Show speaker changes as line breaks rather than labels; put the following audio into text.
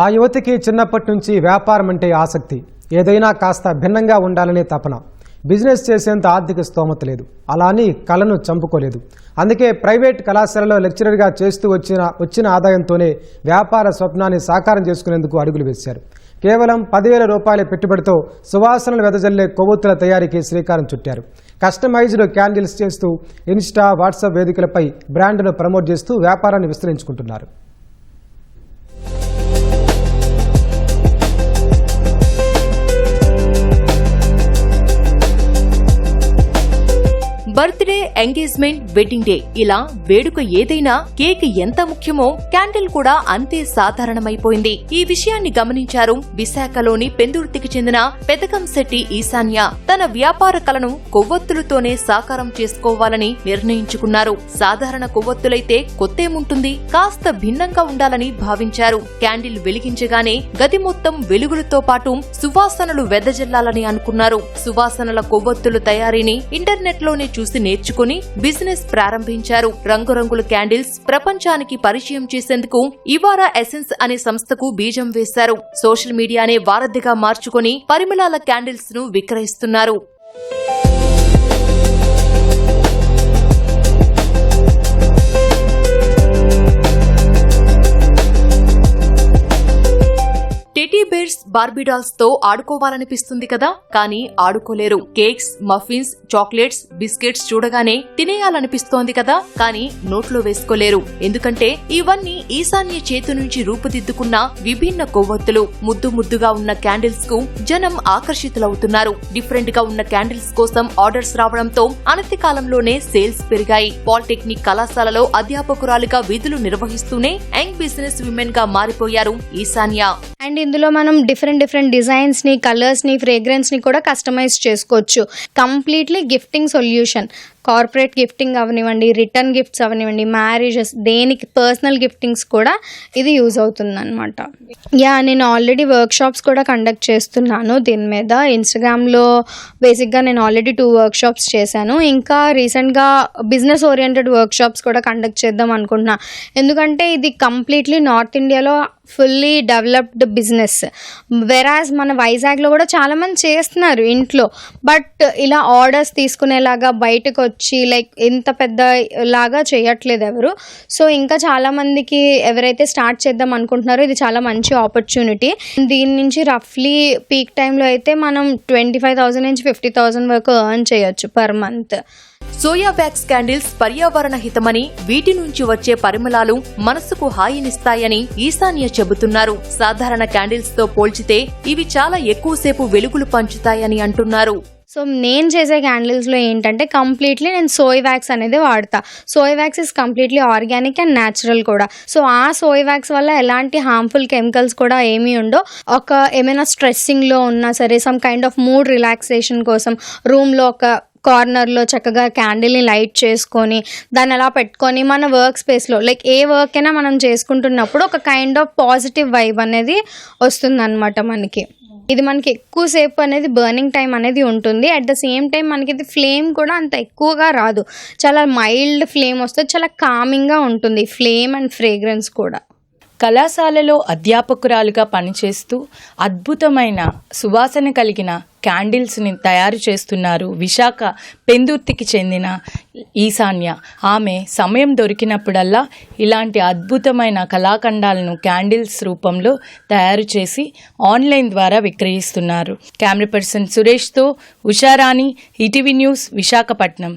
ఆ యువతికి చిన్నప్పటి నుంచి వ్యాపారం అంటే ఆసక్తి. ఏదైనా కాస్త భిన్నంగా ఉండాలనే తపన. బిజినెస్ చేసేంత ఆర్థిక స్తోమత లేదు. అలా అని కళను చంపుకోలేదు. అందుకే ప్రైవేట్ కళాశాలలో లెక్చరర్గా చేస్తూ వచ్చిన ఆదాయంతోనే వ్యాపార స్వప్నాన్ని సాకారం చేసుకునేందుకు అడుగులు వేశారు. కేవలం 10,000 రూపాయల పెట్టుబడితో సువాసనలు వెదజల్లే కొవ్వొత్తుల తయారీకి శ్రీకారం చుట్టారు. కస్టమైజ్డ్ క్యాండిల్స్ చేస్తూ ఇన్స్టా, వాట్సాప్ వేదికలపై బ్రాండ్ను ప్రమోట్ చేస్తూ వ్యాపారాన్ని విస్తరించుకుంటున్నారు.
బర్త్డే, ఎంగేజ్మెంట్, వెడ్డింగ్ డే ఇలా వేడుక ఏదైనా కేక్ ఎంత ముఖ్యమో క్యాండిల్ కూడా అంతే సాధారణమైపోయింది. ఈ విషయాన్ని గమనించారు విశాఖలోని పెందుర్తికి చెందిన పెదకంశెట్టి ఈశాన్య. తన వ్యాపార కళను కొవ్వొత్తులతోనే సాకారం చేసుకోవాలని నిర్ణయించుకున్నారు. సాధారణ కొవ్వొత్తులైతే కొత్తేముంటుంది, కాస్త భిన్నంగా ఉండాలని భావించారు. క్యాండిల్ వెలిగించగానే గది మొత్తం వెలుగులతో పాటు సువాసనలు వెదజల్లాలని అనుకున్నారు. సువాసనల కొవ్వొత్తుల తయారీని ఇంటర్నెట్ లోనే చూసి నేర్చుకుని బిజినెస్ ప్రారంభించారు. రంగురంగుల క్యాండిల్స్ ప్రపంచానికి పరిచయం చేసేందుకు ఇవారా ఎసెన్స్ అనే సంస్థకు బీజం వేశారు. సోషల్ మీడియానే వారధిగా మార్చుకుని పరిమళాల క్యాండిల్స్ ను విక్రయిస్తున్నారు. టెడ్డీ బేర్స్, బార్బీడాల్స్ తో ఆడుకోవాలనిపిస్తుంది కదా, కానీ ఆడుకోలేరు. కేక్స్, మఫిన్స్, చాక్లెట్స్, బిస్కెట్స్ చూడగానే తినేయాలనిపిస్తోంది కదా, కానీ నోట్లో వేసుకోలేరు. ఎందుకంటే ఇవన్నీ ఈశాన్య చేతి నుంచి రూపుదిద్దుకున్న విభిన్న కొవ్వొత్తులు. ముద్దు ముద్దుగా ఉన్న క్యాండిల్స్ కు జనం ఆకర్షితులవుతున్నారు. డిఫరెంట్ గా ఉన్న క్యాండిల్స్ కోసం ఆర్డర్స్ రావడంతో అనతి కాలంలోనే సేల్స్ పెరిగాయి. పాలిటెక్నిక్ కళాశాలలో అధ్యాపకురాలిగా విధులు నిర్వహిస్తూనే యంగ్ బిజినెస్ విమెన్ గా మారిపోయారు ఈశాన్య.
అండ్ ఇందులో మనం డిఫరెంట్ డిజైన్స్ ని, కలర్స్ ని, ఫ్రేగ్రెన్స్ ని కూడా కస్టమైజ్ చేసుకోవచ్చు. Completely gifting solution. Corporate gifting అవనివ్వండి, రిటర్న్ గిఫ్ట్స్ అవనివ్వండి, మ్యారేజెస్, దేనికి పర్సనల్ గిఫ్టింగ్స్ కూడా ఇది యూజ్ అవుతుంది అనమాట. నేను ఆల్రెడీ వర్క్ షాప్స్ కూడా కండక్ట్ చేస్తున్నాను దీని మీద. ఇన్స్టాగ్రామ్లో బేసిక్గా నేను ఆల్రెడీ 2 వర్క్ షాప్స్ చేశాను. ఇంకా రీసెంట్గా బిజినెస్ ఓరియంటెడ్ వర్క్ షాప్స్ కూడా కండక్ట్ చేద్దాం అనుకుంటున్నా. ఎందుకంటే ఇది కంప్లీట్లీ నార్త్ ఇండియాలో ఫుల్లీ డెవలప్డ్ బిజినెస్. వెరాజ్ మన వైజాగ్లో కూడా చాలామంది చేస్తున్నారు ఇంట్లో. బట్ ఇలా ఆర్డర్స్ తీసుకునేలాగా బయటకు వచ్చి లైక్ ఇంత పెద్ద లాగా చేయట్లేదు ఎవరు. సో ఇంకా చాలామందికి ఎవరైతే స్టార్ట్ చేద్దాం అనుకుంటున్నారో ఇది చాలా మంచి ఆపర్చునిటీ. దీని నుంచి రఫ్లీ పీక్ టైంలో అయితే మనం 25,000 నుంచి 50,000 వరకు ఎర్న్ చేయొచ్చు per month.
Soya wax candles పర్యావరణ హితమని, వీటి నుంచి వచ్చే పరిమళాలు మనసుకు హాయినిస్తాయని ఈశాన్య చెబుతున్నారు. సాధారణ క్యాండిల్స్ తో పోల్చితే ఇవి చాలా ఎక్కువసేపు వెలుగులు పంచుతాయని అంటున్నారు.
సో నేను చేసే క్యాండిల్స్లో ఏంటంటే కంప్లీట్లీ నేను సోయ్ వ్యాక్స్ అనేది వాడతా. Soy wax is completely organic and natural కూడా. సో ఆ సోయ్ వ్యాక్స్ వల్ల ఎలాంటి హార్మ్ఫుల్ కెమికల్స్ కూడా ఏమీ ఉండో. ఏమైనా స్ట్రెస్సింగ్లో ఉన్నా సరే, some kind of mood relaxation కోసం రూమ్లో ఒక కార్నర్లో చక్కగా క్యాండిల్ని లైట్ చేసుకొని దాన్ని అలా పెట్టుకొని మన వర్క్ స్పేస్లో లైక్ ఏ వర్క్ అయినా మనం చేసుకుంటున్నప్పుడు ఒక కైండ్ ఆఫ్ పాజిటివ్ వైబ్ అనేది వస్తుందన్నమాట మనకి. ఇది మనకి ఎక్కువసేపు అనేది బర్నింగ్ టైం అనేది ఉంటుంది. అట్ ద సేమ్ టైం మనకి ఇది ఫ్లేమ్ కూడా అంత ఎక్కువగా రాదు. చాలా మైల్డ్ ఫ్లేమ్ వస్తుంది. చాలా కామింగ్గా ఉంటుంది ఫ్లేమ్ అండ్ ఫ్రేగ్రెన్స్ కూడా.
కళాశాలలో అధ్యాపకురాలుగా పనిచేస్తూ అద్భుతమైన సువాసన కలిగిన క్యాండిల్స్ని తయారు చేస్తున్నారు విశాఖ పెందుర్తికి చెందిన ఈశాన్య. ఆమె సమయం దొరికినప్పుడల్లా ఇలాంటి అద్భుతమైన కళాఖండాలను క్యాండిల్స్ రూపంలో తయారు చేసి ఆన్లైన్ ద్వారా విక్రయిస్తున్నారు. కెమెరా పర్సన్ సురేష్తో ఉషారాణి, ఈటీవీ న్యూస్, విశాఖపట్నం.